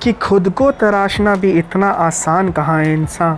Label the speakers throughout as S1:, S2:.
S1: कि खुद को तराशना भी इतना आसान कहाँ है इंसान,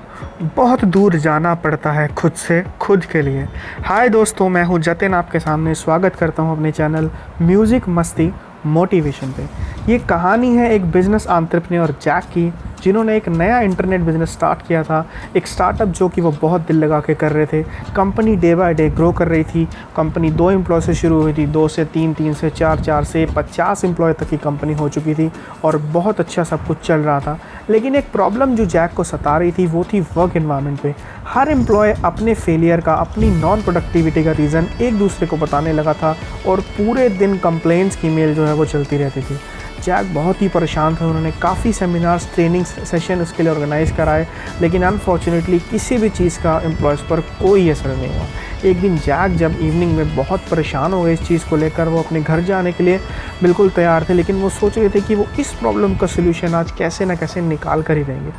S1: बहुत दूर जाना पड़ता है खुद से खुद के लिए। हाय दोस्तों, मैं हूँ जतिन, आपके सामने स्वागत करता हूँ अपने चैनल म्यूज़िक मस्ती मोटिवेशन पे। ये कहानी है एक बिज़नेस एंटरप्रेन्योर जैक की, जिन्होंने एक नया इंटरनेट बिज़नेस स्टार्ट किया था, एक स्टार्टअप जो कि वो बहुत दिल लगा के कर रहे थे। Company day by day grow कर रही थी। कंपनी 2 एम्प्लॉय से शुरू हुई थी, 2 से 3, 3 से 4, 4 से 50 एम्प्लॉय तक की कंपनी हो चुकी थी और बहुत अच्छा सब कुछ चल रहा था। लेकिन एक प्रॉब्लम जो जैक को सता रही थी वो थी वर्क एनवायरनमेंट पे। हर एम्प्लॉय अपने फेलियर का, अपनी नॉन प्रोडक्टिविटी का रीज़न एक दूसरे को बताने लगा था और पूरे दिन कंप्लेंट्स की मेल जो है वो चलती रहती थी। जैक बहुत ही परेशान थे। उन्होंने काफ़ी सेमिनार्स, ट्रेनिंग सेशन उसके लिए ऑर्गेनाइज़ कराए, लेकिन अनफॉर्चुनेटली किसी भी चीज़ का एम्प्लॉयज़ पर कोई असर नहीं हुआ। एक दिन जैक जब इवनिंग में बहुत परेशान हो गए इस चीज़ को लेकर, वो अपने घर जाने के लिए बिल्कुल तैयार थे, लेकिन वो सोच रहे थे कि वो इस प्रॉब्लम का सोल्यूशन आज कैसे ना कैसे निकाल कर ही देंगे।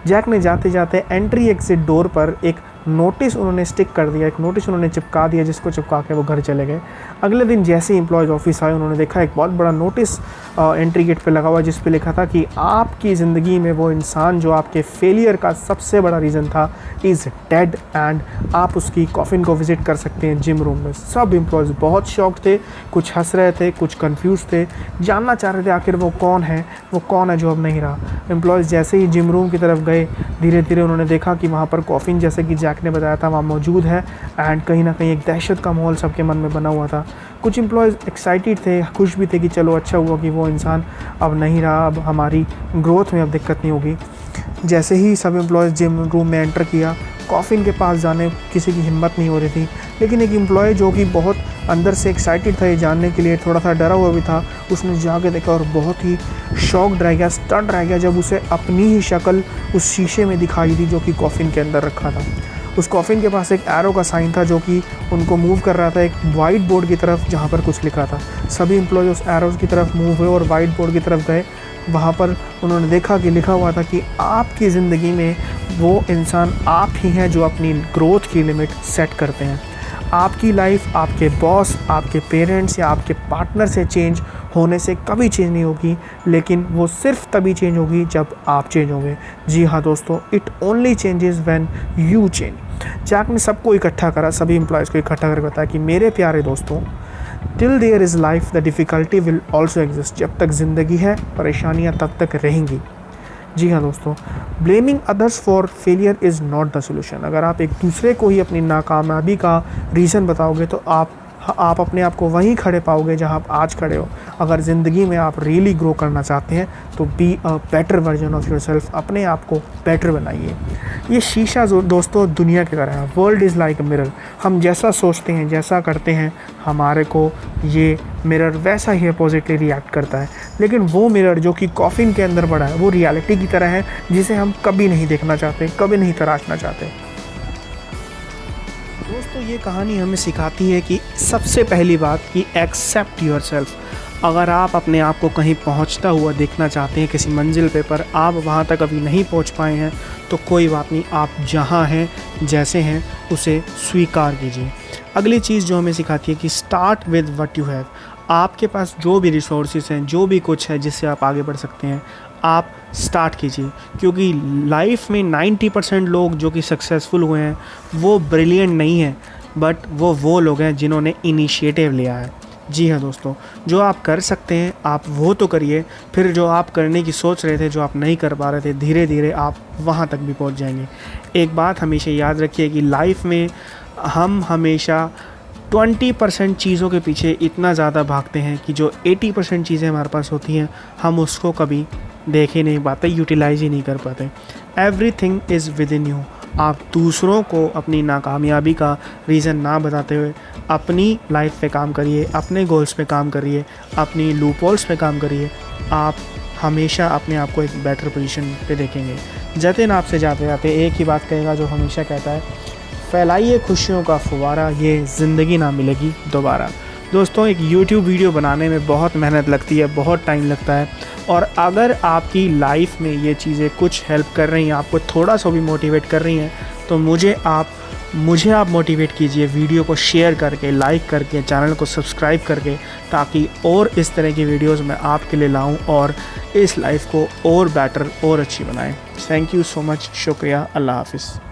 S1: जैक ने जाते जाते एंट्री एग्जिट डोर पर एक नोटिस उन्होंने स्टिक कर दिया, एक नोटिस उन्होंने चिपका दिया, जिसको चिपका के वो घर चले गए। अगले दिन जैसे ही एम्प्लॉयज़ ऑफिस आए, उन्होंने देखा एक बहुत बड़ा नोटिस एंट्री गेट पे लगा हुआ, जिस पे लिखा था कि आपकी ज़िंदगी में वो इंसान जो आपके फेलियर का सबसे बड़ा रीज़न था इज़ डेड एंड आप उसकी कॉफिन को विज़िट कर सकते हैं जिम रूम में। सब एम्प्लॉयज़ बहुत शॉक थे, कुछ हंस रहे थे, कुछ कंफ्यूज थे, जानना चाह रहे थे आखिर वो कौन है जो अब नहीं रहा। एम्प्लॉयज़ जैसे ही जिम रूम की तरफ गए, धीरे धीरे उन्होंने देखा कि वहाँ पर कॉफिन, जैसे कि जैक ने बताया था, वहाँ मौजूद है एंड कहीं ना कहीं एक दहशत का माहौल सबके मन में बना हुआ था। कुछ एम्प्लॉयज़ एक्साइटेड थे, खुश भी थे कि चलो अच्छा हुआ कि वो इंसान अब नहीं रहा, अब हमारी ग्रोथ में अब दिक्कत नहीं होगी। जैसे ही सब एम्प्लॉयज़ जिम रूम में एंटर किया, कॉफिन के पास जाने किसी की हिम्मत नहीं हो रही थी, लेकिन एक एम्प्लॉय जो कि बहुत अंदर से एक्साइटेड था ये जानने के लिए, थोड़ा सा डरा हुआ भी था, उसने जाके देखा और बहुत ही शॉक्ड रह गया, स्टन्ड रह गया जब उसे अपनी ही शक्ल उस शीशे में दिखाई दी जो कि कॉफिन के अंदर रखा था। उस कॉफिन के पास एक एरो का साइन था जो कि उनको मूव कर रहा था एक वाइट बोर्ड की तरफ जहाँ पर कुछ लिखा था। सभी एम्प्लॉय उस एरोज़ की तरफ मूव हुए और वाइट बोर्ड की तरफ गए। वहाँ पर उन्होंने देखा कि लिखा हुआ था कि आपकी ज़िंदगी में वो इंसान आप ही हैं जो अपनी ग्रोथ की लिमिट सेट करते हैं। आपकी लाइफ आपके बॉस, आपके पेरेंट्स या आपके पार्टनर से चेंज होने से कभी चेंज नहीं होगी, लेकिन वो सिर्फ तभी चेंज होगी जब आप चेंज होंगे। जी हाँ दोस्तों, it only changes when you change. Jack ने सबको इकट्ठा करा, सभी एम्प्लॉयज़ को इकट्ठा करके बताया कि मेरे प्यारे दोस्तों, till there is life the difficulty will also exist. जब तक ज़िंदगी है, परेशानियाँ तब तक रहेंगी। जी हाँ दोस्तों, blaming others for failure is not the solution. अगर आप एक दूसरे को ही अपनी नाकामयाबी का रीज़न बताओगे तो आप अपने आप को वहीं खड़े पाओगे जहाँ आप आज खड़े हो। अगर ज़िंदगी में आप रियली ग्रो करना चाहते हैं तो be a better version of yourself, अपने आप को बेटर बनाइए। ये शीशा जो दोस्तों दुनिया की तरह है, world is like a mirror. हम जैसा सोचते हैं, जैसा करते हैं, हमारे को ये मिरर वैसा ही अपोजिटली रिएक्ट करता है। लेकिन वो मिरर जो कि कॉफिन के अंदर पड़ा है, वो रियलिटी की तरह है जिसे हम कभी नहीं देखना चाहते, कभी नहीं तराशना चाहते। दोस्तों, ये कहानी हमें सिखाती है कि सबसे पहली बात कि एक्सेप्ट योरसेल्फ। अगर आप अपने आप को कहीं पहुंचता हुआ देखना चाहते हैं किसी मंजिल पे, पर आप वहां तक अभी नहीं पहुंच पाए हैं, तो कोई बात नहीं, आप जहां हैं, जैसे हैं, उसे स्वीकार कीजिए। अगली चीज़ जो हमें सिखाती है कि start with what you have. आपके पास जो भी रिसोर्सेज हैं, जो भी कुछ है जिससे आप आगे बढ़ सकते हैं, आप स्टार्ट कीजिए। क्योंकि लाइफ में 90% लोग जो कि सक्सेसफुल हुए हैं वो ब्रिलियंट नहीं हैं, बट वो लोग हैं जिन्होंने इनिशिएटिव लिया है। जी हाँ दोस्तों, जो आप कर सकते हैं आप वो तो करिए, फिर जो आप करने की सोच रहे थे, जो आप नहीं कर पा रहे थे, धीरे धीरे आप वहाँ तक भी पहुँच जाएंगे। एक बात हमेशा याद रखिए कि लाइफ में हम हमेशा 20% चीज़ों के पीछे इतना ज़्यादा भागते हैं कि जो 80% चीज़ें हमारे पास होती हैं हम उसको कभी देख ही नहीं पाते, यूटिलाइज़ ही नहीं कर पाते। Everything is with in you. आप दूसरों को अपनी नाकामयाबी का रीज़न ना बताते हुए अपनी लाइफ पे काम करिए, अपने गोल्स पे काम करिए, अपनी लूपहोल्स पे काम करिए। आप हमेशा अपने आप को एक बेटर पोजीशन पे देखेंगे। जतिन आपसे जाते जाते एक ही बात कहेगा जो हमेशा कहता है, फैलाइए खुशियों का फुवारा, ये ज़िंदगी ना मिलेगी दोबारा। दोस्तों, एक YouTube वीडियो बनाने में बहुत मेहनत लगती है, बहुत टाइम लगता है, और अगर आपकी लाइफ में ये चीज़ें कुछ हेल्प कर रही हैं, आपको थोड़ा सा भी मोटिवेट कर रही हैं, तो मुझे आप मुझे आप मोटिवेट कीजिए वीडियो को शेयर करके, लाइक करके, चैनल को सब्सक्राइब करके, ताकि और इस तरह की वीडियोस मैं आपके लिए लाऊं और इस लाइफ को और बेटर और अच्छी बनाएं। थैंक यू सो मच, शुक्रिया, अल्लाह हाफ़िज़।